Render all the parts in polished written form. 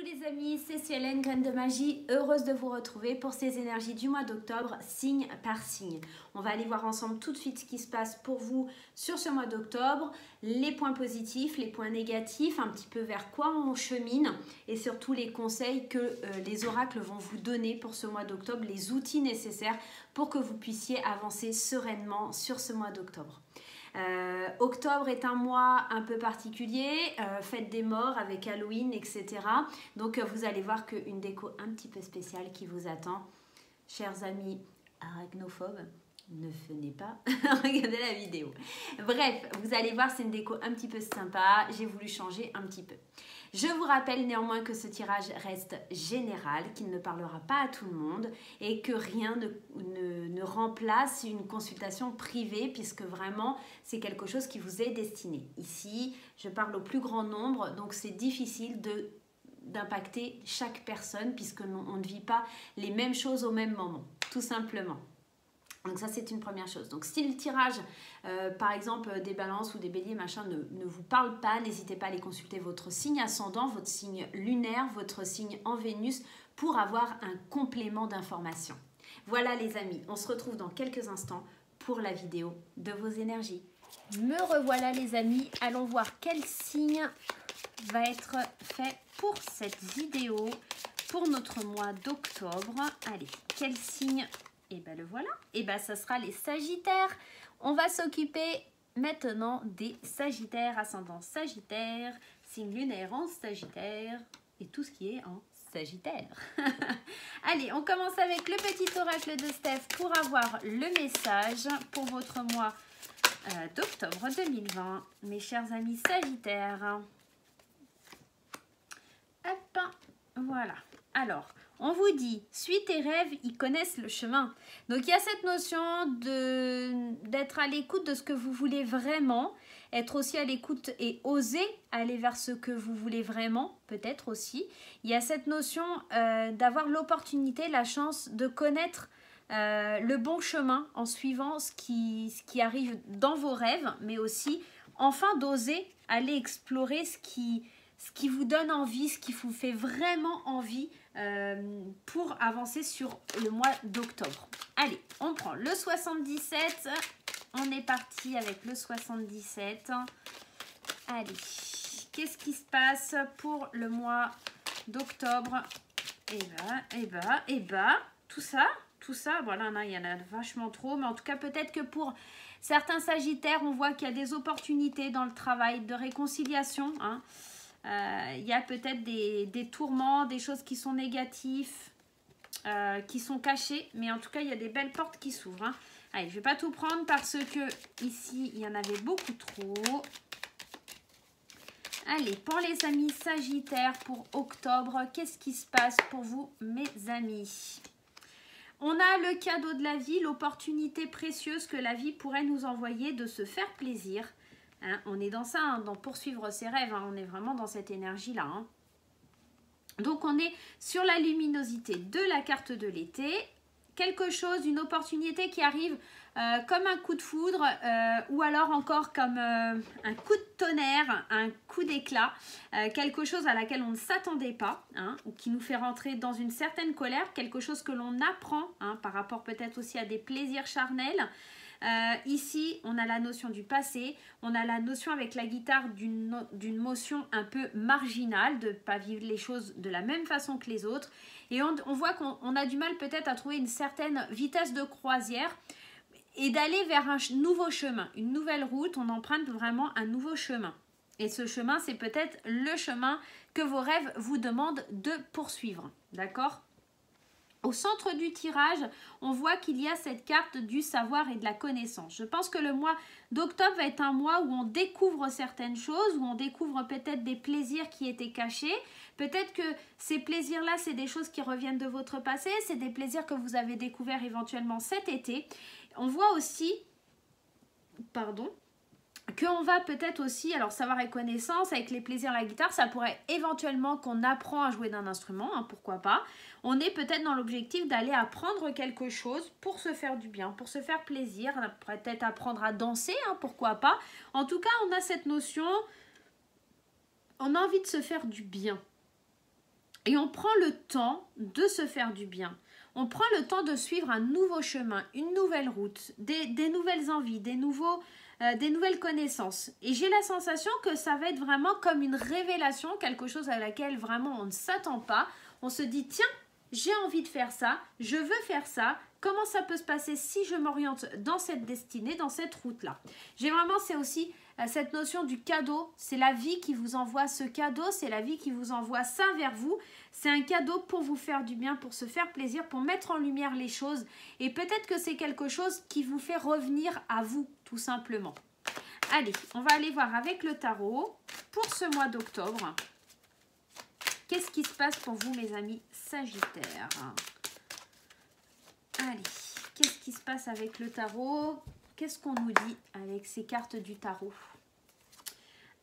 les amis, c'est Cielène, Graine de Magie, heureuse de vous retrouver pour ces énergies du mois d'octobre, signe par signe. On va aller voir ensemble tout de suite ce qui se passe pour vous sur ce mois d'octobre, les points positifs, les points négatifs, un petit peu vers quoi on chemine et surtout les conseils que les oracles vont vous donner pour ce mois d'octobre, les outils nécessaires pour que vous puissiez avancer sereinement sur ce mois d'octobre. Octobre est un mois un peu particulier, fête des morts avec Halloween, etc. Donc vous allez voir qu'une déco un petit peu spéciale qui vous attend. Chers amis arachnophobes, ne venez pas regarder la vidéo. Bref, vous allez voir, c'est une déco un petit peu sympa. J'ai voulu changer un petit peu. Je vous rappelle néanmoins que ce tirage reste général, qu'il ne parlera pas à tout le monde et que rien ne remplace une consultation privée puisque vraiment c'est quelque chose qui vous est destiné. Ici, je parle au plus grand nombre, donc c'est difficile d'impacter chaque personne puisqu'on ne vit pas les mêmes choses au même moment, tout simplement. Donc ça, c'est une première chose. Donc si le tirage, par exemple, des balances ou des béliers, machin, ne vous parle pas, n'hésitez pas à aller consulter votre signe ascendant, votre signe lunaire, votre signe en Vénus pour avoir un complément d'information. Voilà les amis, on se retrouve dans quelques instants pour la vidéo de vos énergies. Me revoilà les amis, allons voir quel signe va être fait pour cette vidéo, pour notre mois d'octobre. Allez, quel signe ? Et bien le voilà, et bien ça sera les Sagittaires. On va s'occuper maintenant des Sagittaires, ascendant Sagittaire, signe lunaire en Sagittaire et tout ce qui est en Sagittaire. Allez, on commence avec le petit oracle de Steph pour avoir le message pour votre mois d'octobre 2020. Mes chers amis Sagittaires. Hop, voilà. Alors, on vous dit, suis tes rêves, ils connaissent le chemin. Donc, il y a cette notion d'être à l'écoute de ce que vous voulez vraiment, être aussi à l'écoute et oser aller vers ce que vous voulez vraiment, peut-être aussi. Il y a cette notion d'avoir l'opportunité, la chance de connaître le bon chemin en suivant ce qui arrive dans vos rêves, mais aussi, enfin, d'oser aller explorer ce qui vous donne envie, ce qui vous fait vraiment envie pour avancer sur le mois d'octobre. Allez, on prend le 77. On est parti avec le 77. Allez, qu'est-ce qui se passe pour le mois d'octobre? Eh ben, tout ça, voilà, il y en a vachement trop, mais en tout cas, peut-être que pour certains Sagittaires, on voit qu'il y a des opportunités dans le travail de réconciliation, hein. Il y a peut-être des tourments, des choses qui sont négatives, qui sont cachées, mais en tout cas, il y a des belles portes qui s'ouvrent, hein. Allez, je ne vais pas tout prendre parce que ici, il y en avait beaucoup trop. Allez, pour les amis Sagittaires, pour octobre, qu'est-ce qui se passe pour vous, mes amis? On a le cadeau de la vie, l'opportunité précieuse que la vie pourrait nous envoyer de se faire plaisir. Hein, on est dans ça, hein, dans poursuivre ses rêves, hein, on est vraiment dans cette énergie-là. Hein. Donc, on est sur la luminosité de la carte de l'été. Quelque chose, une opportunité qui arrive comme un coup de foudre ou alors encore comme un coup de tonnerre, un coup d'éclat. Quelque chose à laquelle on ne s'attendait pas, hein, ou qui nous fait rentrer dans une certaine colère. Quelque chose que l'on apprend, hein, par rapport peut-être aussi à des plaisirs charnels. Ici, on a la notion du passé, on a la notion avec la guitare d'une motion un peu marginale, de ne pas vivre les choses de la même façon que les autres. Et on voit qu'on a du mal peut-être à trouver une certaine vitesse de croisière et d'aller vers un nouveau chemin, une nouvelle route. On emprunte vraiment un nouveau chemin. Et ce chemin, c'est peut-être le chemin que vos rêves vous demandent de poursuivre. D'accord ? Au centre du tirage, on voit qu'il y a cette carte du savoir et de la connaissance. Je pense que le mois d'octobre va être un mois où on découvre certaines choses, où on découvre peut-être des plaisirs qui étaient cachés. Peut-être que ces plaisirs-là, c'est des choses qui reviennent de votre passé, c'est des plaisirs que vous avez découverts éventuellement cet été. On voit aussi, qu'on va peut-être aussi, alors savoir et connaissance, avec les plaisirs à la guitare, ça pourrait éventuellement qu'on apprend à jouer d'un instrument, hein, pourquoi pas. On est peut-être dans l'objectif d'aller apprendre quelque chose pour se faire du bien, pour se faire plaisir, peut-être apprendre à danser, hein, pourquoi pas. En tout cas, on a cette notion, on a envie de se faire du bien. Et on prend le temps de se faire du bien. On prend le temps de suivre un nouveau chemin, une nouvelle route, des nouvelles envies, des nouvelles connaissances. Et j'ai la sensation que ça va être vraiment comme une révélation, quelque chose à laquelle vraiment on ne s'attend pas. On se dit, tiens, j'ai envie de faire ça, je veux faire ça. Comment ça peut se passer si je m'oriente dans cette destinée, dans cette route-là? J'ai vraiment, c'est aussi cette notion du cadeau. C'est la vie qui vous envoie ce cadeau, c'est la vie qui vous envoie ça vers vous. C'est un cadeau pour vous faire du bien, pour se faire plaisir, pour mettre en lumière les choses. Et peut-être que c'est quelque chose qui vous fait revenir à vous, tout simplement. Allez, on va aller voir avec le tarot pour ce mois d'octobre. Qu'est-ce qui se passe pour vous, mes amis Sagittaires? Allez, qu'est-ce qui se passe avec le tarot? Qu'est-ce qu'on nous dit avec ces cartes du tarot?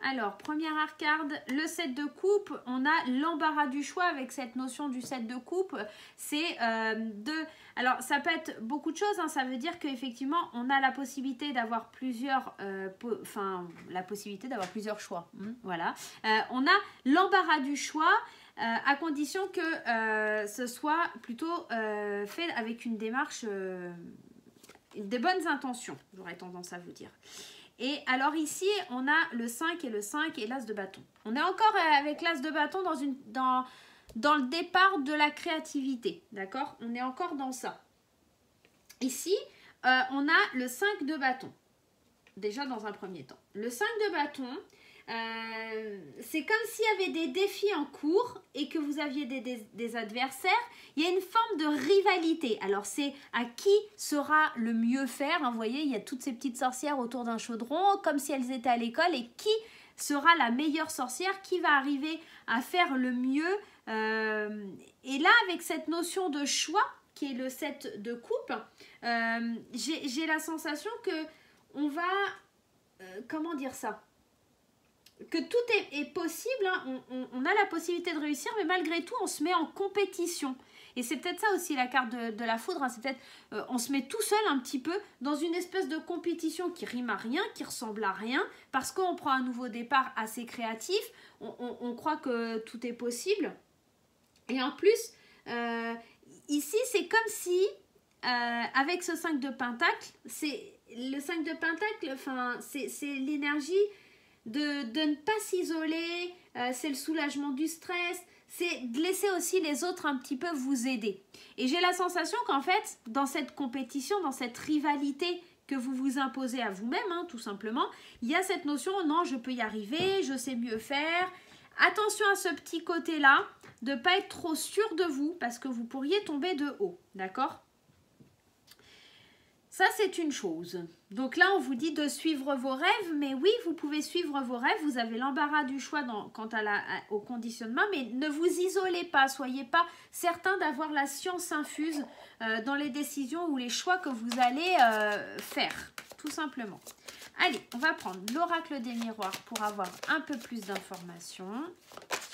Alors, première arcade, le 7 de coupe. On a l'embarras du choix avec cette notion du 7 de coupe. C'est alors, ça peut être beaucoup de choses. Hein. Ça veut dire qu'effectivement, on a la possibilité d'avoir plusieurs... la possibilité d'avoir plusieurs choix. Voilà. On a l'embarras du choix à condition que ce soit plutôt fait avec une démarche... des bonnes intentions, j'aurais tendance à vous dire. Et alors ici, on a le 5 et le 5 et l'as de bâton. On est encore avec l'as de bâton dans le départ de la créativité, d'accord? On est encore dans ça. Ici, on a le 5 de bâton, déjà dans un premier temps. Le 5 de bâton, c'est comme s'il y avait des défis en cours et que vous aviez des adversaires. Il y a une forme de rivalité. Alors, c'est à qui sera le mieux faire. Hein, vous voyez, il y a toutes ces petites sorcières autour d'un chaudron, comme si elles étaient à l'école. Et qui sera la meilleure sorcière? Qui va arriver à faire le mieux? Et là, avec cette notion de choix, qui est le 7 de coupe, j'ai la sensation que on va... comment dire ça? Que tout est possible, hein. On a la possibilité de réussir, mais malgré tout, on se met en compétition. Et c'est peut-être ça aussi la carte de la foudre, hein. C'est peut-être, on se met tout seul un petit peu dans une espèce de compétition qui rime à rien, qui ressemble à rien, parce qu'on prend un nouveau départ assez créatif, on croit que tout est possible. Et en plus, ici, c'est comme si, avec ce 5 de pentacle, le 5 de pentacle, enfin, c'est l'énergie de ne pas s'isoler, c'est le soulagement du stress, c'est de laisser aussi les autres un petit peu vous aider. Et j'ai la sensation qu'en fait, dans cette compétition, dans cette rivalité que vous vous imposez à vous-même, hein, tout simplement, il y a cette notion, non, je peux y arriver, je sais mieux faire. Attention à ce petit côté-là, de ne pas être trop sûr de vous, parce que vous pourriez tomber de haut, d'accord ? Ça, c'est une chose. Donc là, on vous dit de suivre vos rêves, mais oui, vous pouvez suivre vos rêves. Vous avez l'embarras du choix quant au conditionnement, mais ne vous isolez pas. Soyez pas certain d'avoir la science infuse dans les décisions ou les choix que vous allez faire, tout simplement. Allez, on va prendre l'oracle des miroirs pour avoir un peu plus d'informations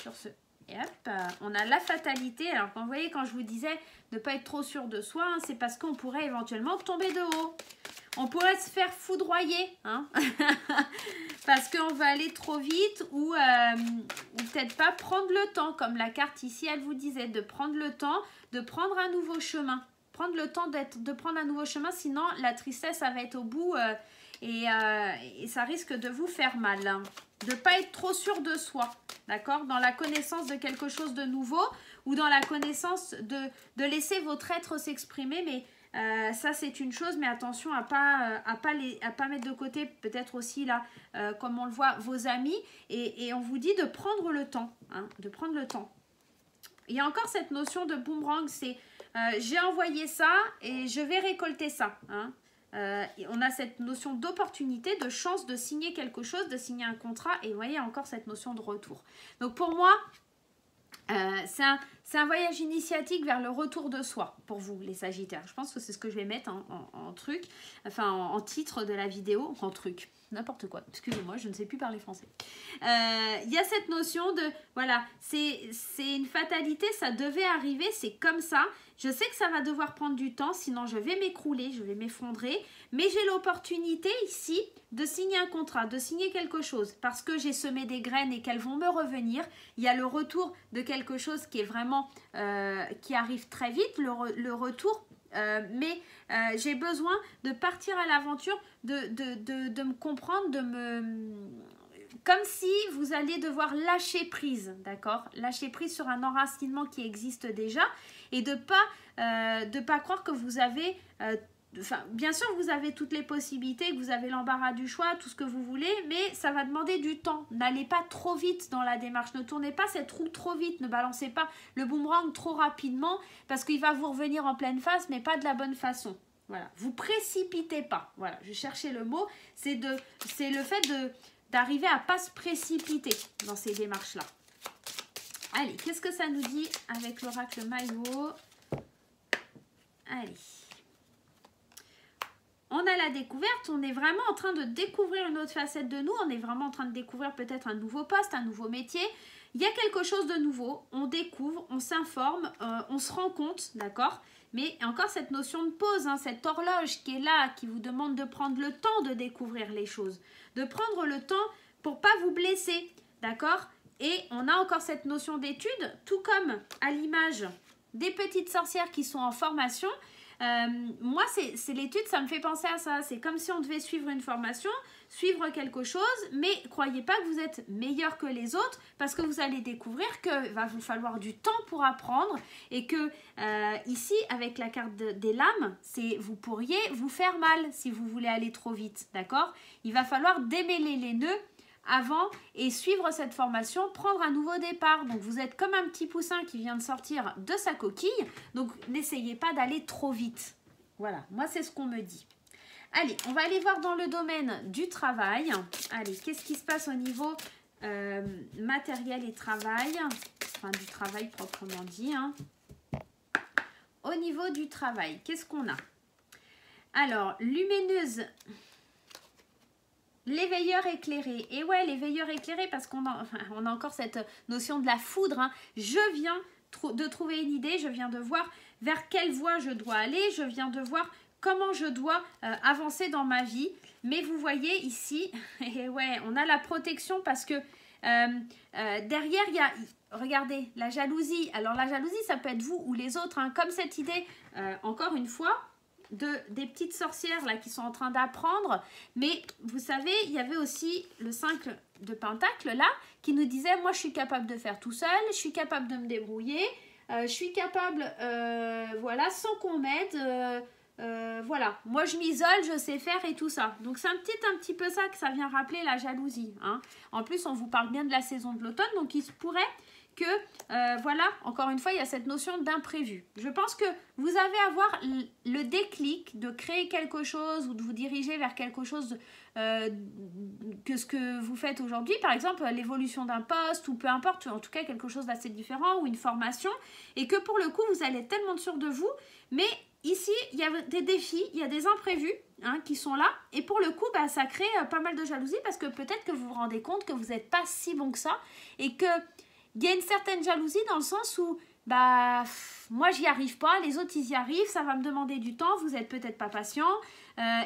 sur ce... Et hop, on a la fatalité. Alors, vous voyez, quand je vous disais de ne pas être trop sûr de soi, hein, c'est parce qu'on pourrait éventuellement tomber de haut. On pourrait se faire foudroyer, hein, parce qu'on va aller trop vite ou peut-être pas prendre le temps, comme la carte ici, elle vous disait, de prendre le temps, de prendre un nouveau chemin. Prendre le temps de prendre un nouveau chemin, sinon la tristesse, ça va être au bout et ça risque de vous faire mal. Hein. De ne pas être trop sûr de soi, d'accord? Dans la connaissance de quelque chose de nouveau ou dans la connaissance de laisser votre être s'exprimer, mais ça c'est une chose, mais attention à pas mettre de côté peut-être aussi là, comme on le voit, vos amis, et on vous dit de prendre le temps, hein, de prendre le temps. Il y a encore cette notion de boomerang, c'est j'ai envoyé ça et je vais récolter ça, hein. On a cette notion d'opportunité, de chance de signer quelque chose, de signer un contrat, et vous voyez encore cette notion de retour. Donc pour moi, C'est un voyage initiatique vers le retour de soi pour vous, les Sagittaires. Je pense que c'est ce que je vais mettre en truc, enfin en titre de la vidéo, en truc, n'importe quoi. Excusez-moi, je ne sais plus parler français. Il y a cette notion de, voilà, c'est une fatalité, ça devait arriver, c'est comme ça. Je sais que ça va devoir prendre du temps, sinon je vais m'écrouler, je vais m'effondrer. Mais j'ai l'opportunité ici de signer un contrat, de signer quelque chose. Parce que j'ai semé des graines et qu'elles vont me revenir. Il y a le retour de quelque chose qui est vraiment, qui arrive très vite, le retour. Mais j'ai besoin de partir à l'aventure, de me comprendre, comme si vous alliez devoir lâcher prise, d'accord? Lâcher prise sur un enracinement qui existe déjà et de pas croire que vous avez... Enfin, bien sûr, vous avez toutes les possibilités, que vous avez l'embarras du choix, tout ce que vous voulez, mais ça va demander du temps. N'allez pas trop vite dans la démarche, ne tournez pas cette roue trop vite, ne balancez pas le boomerang trop rapidement parce qu'il va vous revenir en pleine face, mais pas de la bonne façon. Voilà, vous précipitez pas. Voilà, je cherchais le mot, c'est le fait d'arriver à ne pas se précipiter dans ces démarches-là. Allez, qu'est-ce que ça nous dit avec l'oracle Maillot? Allez. On a la découverte, on est vraiment en train de découvrir une autre facette de nous, on est vraiment en train de découvrir peut-être un nouveau poste, un nouveau métier. Il y a quelque chose de nouveau, on découvre, on s'informe, on se rend compte, d'accord? Mais encore cette notion de pause, hein, cette horloge qui est là, qui vous demande de prendre le temps de découvrir les choses, de prendre le temps pour pas vous blesser, d'accord? Et on a encore cette notion d'étude, tout comme à l'image des petites sorcières qui sont en formation. Moi, c'est l'étude, ça me fait penser à ça. C'est comme si on devait suivre une formation, suivre quelque chose, mais croyez pas que vous êtes meilleur que les autres parce que vous allez découvrir qu'il va vous falloir du temps pour apprendre et que ici, avec la carte des lames, vous pourriez vous faire mal si vous voulez aller trop vite, d'accord? Il va falloir démêler les nœuds avant et suivre cette formation, prendre un nouveau départ. Donc vous êtes comme un petit poussin qui vient de sortir de sa coquille, donc n'essayez pas d'aller trop vite. Voilà, moi c'est ce qu'on me dit. Allez, on va aller voir dans le domaine du travail. Allez, qu'est-ce qui se passe au niveau matériel et travail, enfin du travail proprement dit, hein. Au niveau du travail, qu'est-ce qu'on a? Alors, lumineuse... L'éveilleur éclairé. Et ouais, l'éveilleur éclairé, parce qu'on a encore cette notion de la foudre. Hein. Je viens de trouver une idée, je viens de voir vers quelle voie je dois aller, je viens de voir comment je dois avancer dans ma vie. Mais vous voyez ici, et ouais, on a la protection parce que derrière, il y a, regardez, la jalousie. Alors la jalousie, ça peut être vous ou les autres. Hein. Comme cette idée, encore une fois... des petites sorcières là qui sont en train d'apprendre, mais vous savez, il y avait aussi le 5 de Pentacle là qui nous disait moi je suis capable de faire tout seul, je suis capable de me débrouiller, je suis capable voilà, sans qu'on m'aide, voilà, moi je m'isole, je sais faire et tout ça. Donc c'est un petit peu ça que ça vient rappeler la jalousie, hein. En plus on vous parle bien de la saison de l'automne, donc il se pourrait que, voilà, encore une fois, il y a cette notion d'imprévu. Je pense que vous allez avoir le déclic de créer quelque chose ou de vous diriger vers quelque chose que ce que vous faites aujourd'hui. Par exemple, l'évolution d'un poste ou peu importe, en tout cas quelque chose d'assez différent ou une formation. Et que pour le coup, vous allez être tellement sûr de vous. Mais ici, il y a des défis, il y a des imprévus hein, qui sont là. Et pour le coup, bah, ça crée pas mal de jalousie parce que peut-être que vous vous rendez compte que vous n'êtes pas si bon que ça et que il y a une certaine jalousie dans le sens où bah, moi j'y arrive pas, les autres ils y arrivent, ça va me demander du temps, vous êtes peut-être pas patient.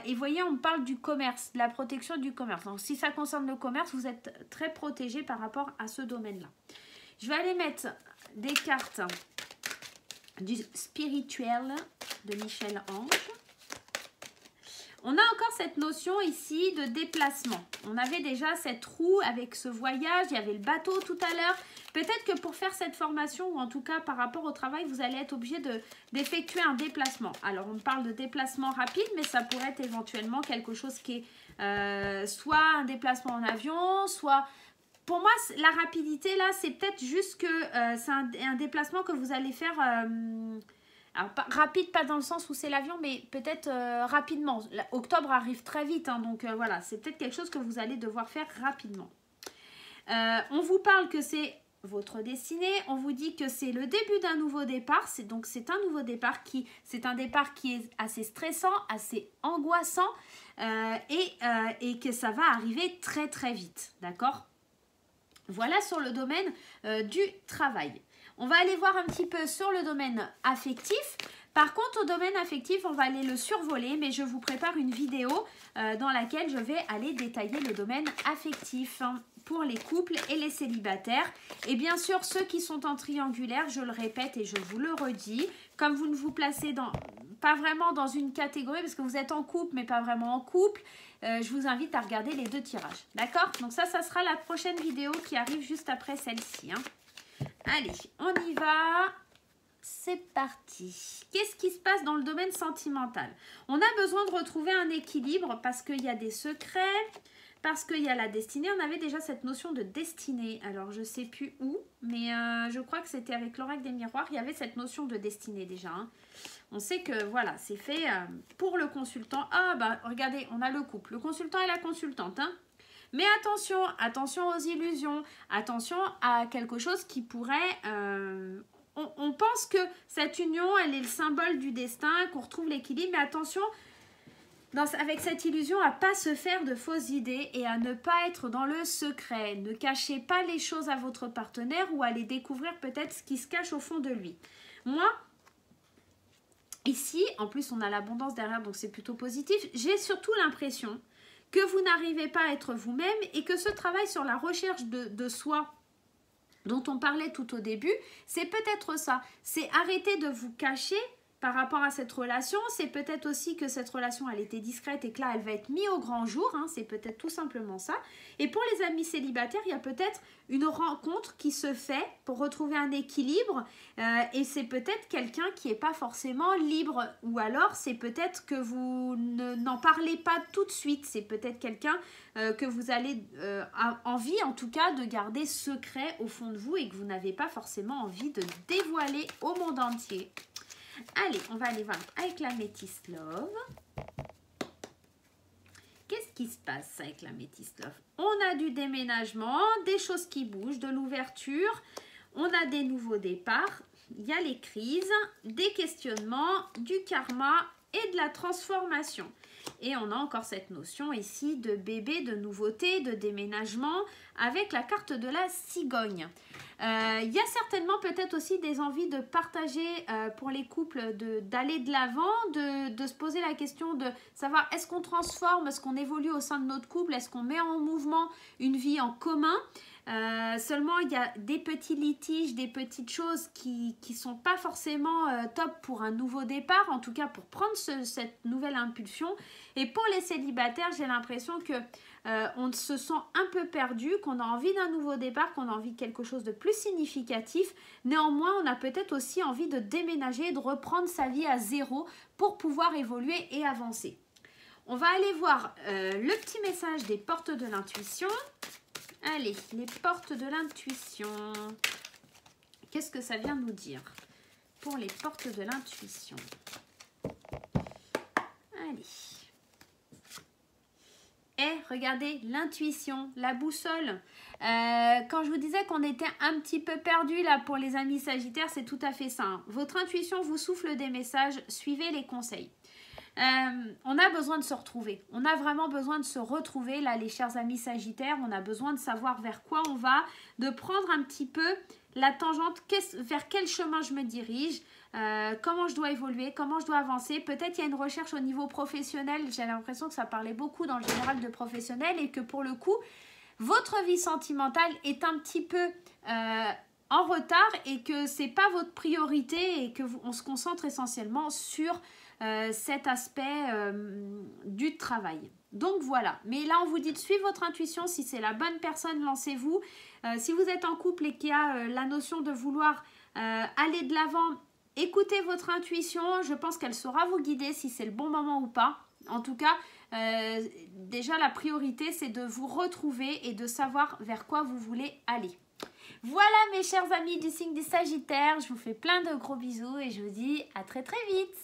Et vous voyez, on parle du commerce, de la protection du commerce. Donc si ça concerne le commerce, vous êtes très protégé par rapport à ce domaine-là. Je vais aller mettre des cartes du spirituel de Michel Ange. On a encore cette notion ici de déplacement. On avait déjà cette roue avec ce voyage, il y avait le bateau tout à l'heure. Peut-être que pour faire cette formation, ou en tout cas par rapport au travail, vous allez être obligé d'effectuer un déplacement. Alors on parle de déplacement rapide, mais ça pourrait être éventuellement quelque chose qui est soit un déplacement en avion, soit... Pour moi, la rapidité là, c'est peut-être juste que c'est un déplacement que vous allez faire... Alors, rapide, pas dans le sens où c'est l'avion, mais peut-être rapidement. Octobre arrive très vite, hein, donc voilà, c'est peut-être quelque chose que vous allez devoir faire rapidement. On vous parle que c'est votre destinée. On vous dit que c'est le début d'un nouveau départ. C'est un nouveau départ c'est un départ qui est assez stressant, assez angoissant et que ça va arriver très très vite. D'accord? Voilà sur le domaine du travail. On va aller voir un petit peu sur le domaine affectif. Par contre, au domaine affectif, on va aller le survoler, mais je vous prépare une vidéo dans laquelle je vais aller détailler le domaine affectif pour les couples et les célibataires. Et bien sûr, ceux qui sont en triangulaire, je le répète et je vous le redis, comme vous ne vous placez pas vraiment dans une catégorie, parce que vous êtes en couple, mais pas vraiment en couple, je vous invite à regarder les deux tirages. D'accord? Donc ça sera la prochaine vidéo qui arrive juste après celle-ci. Allez, on y va. C'est parti. Qu'est-ce qui se passe dans le domaine sentimental? On a besoin de retrouver un équilibre parce qu'il y a des secrets, parce qu'il y a la destinée. On avait déjà cette notion de destinée. Alors, je ne sais plus où, mais je crois que c'était avec l'oracle des miroirs. Il y avait cette notion de destinée déjà. On sait que, voilà, c'est fait pour le consultant. Ah, bah, regardez, on a le couple. Le consultant et la consultante, Mais attention aux illusions. Attention à quelque chose qui pourrait... On pense que cette union, elle est le symbole du destin, qu'on retrouve l'équilibre, mais attention, avec cette illusion, à ne pas se faire de fausses idées et à ne pas être dans le secret. Ne cachez pas les choses à votre partenaire ou allez découvrir peut-être ce qui se cache au fond de lui. Moi, ici, en plus on a l'abondance derrière, donc c'est plutôt positif, j'ai surtout l'impression que vous n'arrivez pas à être vous-même et que ce travail sur la recherche de soi, dont on parlait tout au début, c'est peut-être ça. C'est arrêter de vous cacher par rapport à cette relation. C'est peut-être aussi que cette relation, elle était discrète et que là, elle va être mise au grand jour. C'est peut-être tout simplement ça. Et pour les amis célibataires, il y a peut-être une rencontre qui se fait pour retrouver un équilibre. Et c'est peut-être quelqu'un qui n'est pas forcément libre. Ou alors, c'est peut-être que vous n'en parlez pas tout de suite. C'est peut-être quelqu'un que vous avez envie, en tout cas, de garder secret au fond de vous et que vous n'avez pas forcément envie de dévoiler au monde entier. Allez, on va aller voir avec la Métis Love. Qu'est-ce qui se passe avec la Métis Love? On a du déménagement, des choses qui bougent, de l'ouverture, on a des nouveaux départs, il y a les crises, des questionnements, du karma et de la transformation. Et on a encore cette notion ici de bébé, de nouveauté, de déménagement avec la carte de la cigogne. Il y a certainement peut-être aussi des envies de partager pour les couples, d'aller de l'avant, de se poser la question de savoir est-ce qu'on transforme, est-ce qu'on évolue au sein de notre couple, est-ce qu'on met en mouvement une vie en commun. Seulement il y a des petits litiges, des petites choses qui sont pas forcément top pour un nouveau départ, en tout cas pour prendre cette nouvelle impulsion. Et pour les célibataires, j'ai l'impression que on se sent un peu perdu, qu'on a envie d'un nouveau départ, qu'on a envie de quelque chose de plus significatif. Néanmoins, on a peut-être aussi envie de déménager, de reprendre sa vie à zéro pour pouvoir évoluer et avancer. On va aller voir le petit message des portes de l'intuition. Allez, les portes de l'intuition. Qu'est-ce que ça vient nous dire pour les portes de l'intuition? Allez. Regardez, l'intuition, la boussole. Quand je vous disais qu'on était un petit peu perdu là pour les amis sagittaires, c'est tout à fait ça. Votre intuition vous souffle des messages, suivez les conseils. On a besoin de se retrouver. On a vraiment besoin de se retrouver, là, les chers amis sagittaires. On a besoin de savoir vers quoi on va, de prendre un petit peu la tangente, vers quel chemin je me dirige, comment je dois évoluer, comment je dois avancer. Peut-être il y a une recherche au niveau professionnel. J'ai l'impression que ça parlait beaucoup dans le général de professionnel et que pour le coup, votre vie sentimentale est un petit peu en retard et que c'est pas votre priorité et que on se concentre essentiellement sur cet aspect du travail. Donc voilà, mais là on vous dit de suivre votre intuition. Si c'est la bonne personne, lancez-vous. Si vous êtes en couple et qu'il y a la notion de vouloir aller de l'avant, écoutez votre intuition. Je pense qu'elle saura vous guider si c'est le bon moment ou pas. En tout cas, déjà la priorité c'est de vous retrouver et de savoir vers quoi vous voulez aller. Voilà mes chers amis du signe des Sagittaires, je vous fais plein de gros bisous et je vous dis à très très vite.